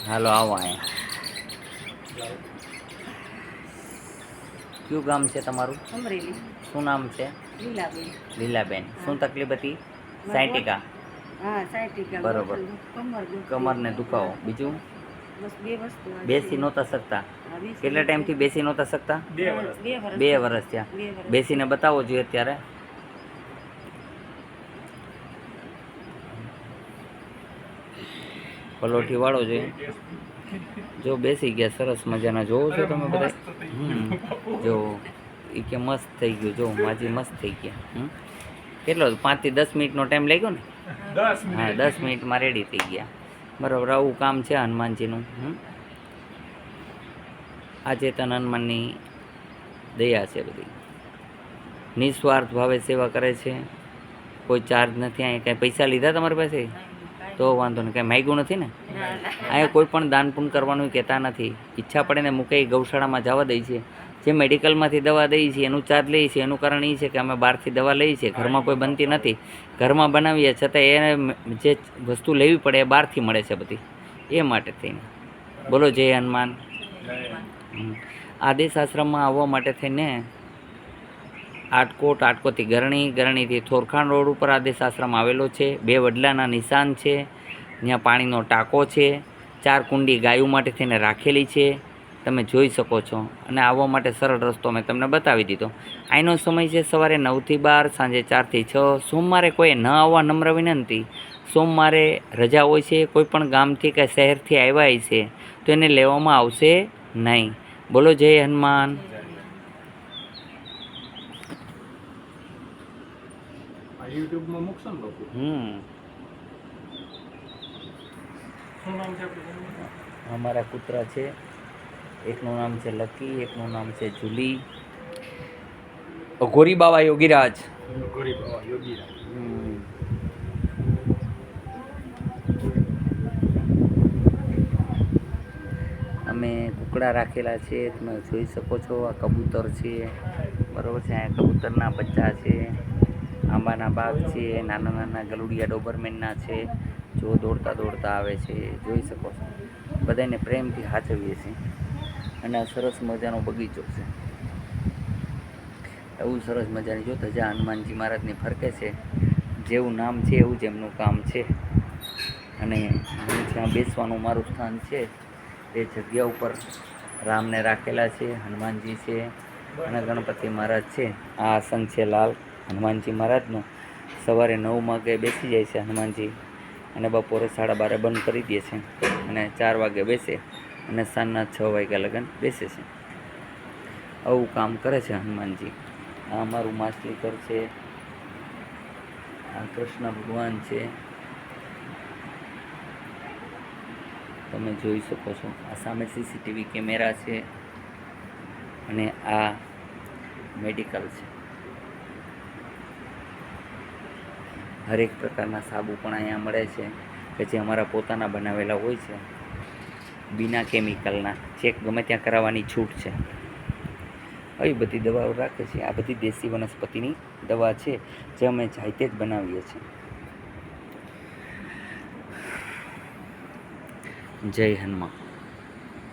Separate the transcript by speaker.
Speaker 1: હાલો આવો અહીંયા. કયું ગામ છે તમારું?
Speaker 2: અમરેલી.
Speaker 1: શું નામ છે?
Speaker 2: લીલાબેન.
Speaker 1: લીલાબેન. શું તકલીફ હતી? સાયટિકા.
Speaker 2: હા સાયટિકા.
Speaker 1: બરોબર. કમરને દુખાવો. બીજું?
Speaker 2: બસ બે વસ્તુ.
Speaker 1: બેસી નહોતા શકતા? કેટલા ટાઈમથી બેસી નહોતા શકતા? 2 વર્ષ થયા. બેસીને બતાવો જોઈએ અત્યારે. પલોઠી વાળો જોઈએ. જો બેસી ગયા સરસ મજાના. જોવો છો તમે બધા? જો એ કે મસ્ત થઈ ગયું. જો માજી મસ્ત થઈ ગયા. કેટલો 5 થી 10 મિનિટનો ટાઈમ લાગ્યો ને? હા 10 મિનિટમાં રેડી થઈ ગયા. બરાબર. આવું કામ છે હનુમાનજીનું. આ ચેતન હનુમાનની દયા છે બધી. નિસ્વાર્થ ભાવે સેવા કરે છે. કોઈ ચાર્જ નથી. અહીંયા કાંઈ પૈસા લીધા તમારી પાસે? તો વાંધો નહીં. કાંઈ માગ્યું નથી ને? અહીંયા કોઈ પણ દાન પુણ્ય કરવાનું કહેતા નથી. ઈચ્છા પડે ને મૂકે ગૌશાળામાં જવા દે છે. જે મેડિકલમાંથી દવા દઈએ છીએ એનું ચાર્જ લઈએ છીએ. એનું કારણ એ છે કે અમે બહારથી દવા લઈએ છીએ. ઘરમાં કોઈ બનતી નથી. ઘરમાં બનાવીએ છતાં એને જે વસ્તુ લેવી પડે એ બહારથી મળે છે બધી. એ માટે થઈને બોલો જય હનુમાન. આદેશ આશ્રમમાં આવવા માટે થઈને આટકોટથી ગરણીથી થોરખાણ રોડ ઉપર આદેશ આશ્રમ આવેલો છે. 2 વડલાના નિશાન છે. ત્યાં પાણીનો ટાંકો છે. 4 કુંડી ગાયો માટે થઈને રાખેલી છે. તમે જોઈ શકો છો. અને આવવા માટે સરળ રસ્તો મેં તમને બતાવી દીધો. અહીંનો સમય છે સવારે 9 થી 12, સાંજે 4 થી 6. સોમવારે કોઈ ન આવવા નમ્ર વિનંતી. સોમવારે રજા હોય છે. કોઈ પણ ગામથી કે શહેરથી આવ્યા છે તો એને લેવામાં આવશે નહીં. બોલો જય હનુમાન.
Speaker 3: યુટ્યુબમાં મૂકશો ને લોકો? શું નામ છે?
Speaker 1: અમારા કૂતરા છે. એકનું નામ છે લકી, એકનું નામ છે જુલી. ગોરી બાવા યોગીરાજ.
Speaker 3: ગોરી બાવા યોગીરાજ.
Speaker 1: અમે કુકડા રાખેલા છે. તમે જોઈ શકો છો. આ કબૂતર છે. બરાબર છે. આ કબૂતરના બચ્ચા છે. આંબાના બાગ છે. નાના નાના ગલુડિયા ડોબરમેનના છે. જો દોડતા આવે છે. જોઈ શકો છો. બધાને પ્રેમથી સાચવીએ છીએ. અને આ સરસ મજાનો બગીચો છે. એવું સરસ મજાની જો ધજા હનુમાનજી મહારાજની ફરકે છે. જેવું નામ છે એવું જ એમનું કામ છે. અને હું જ્યાં બેસવાનું મારું સ્થાન છે એ જગ્યા ઉપર રામને રાખેલા છે. હનુમાનજી છે અને ગણપતિ મહારાજ છે. આ આસન છે લાલ હનુમાનજી મહારાજનું. સવારે 9 વાગે બેસી જાય છે હનુમાનજી અને બપોરે 12:30 બંધ કરી દે છે. અને 4 વાગે બેસે અને સાંજના 6 વાગ્યા લગન બેસે છે. આવું કામ કરે છે હનુમાનજી. આ અમારું માછલી ઘર છે. આ કૃષ્ણ ભગવાન છે. તમે જોઈ શકો છો. આ સામે સીસીટીવી કેમેરા છે. અને આ મેડિકલ છે. હરેક પ્રકારના સાબુ પણ અહીંયા મળે છે કે જે અમારા પોતાના બનાવેલા હોય છે. બિના કેમિકલના. ચેક ગમે ત્યાં કરાવવાની છૂટ છે. આવી બધી દવાઓ રાખે છે. આ બધી દેશી વનસ્પતિની દવા છે જે અમે જાતે જ બનાવીએ છીએ. જય હનુમાન.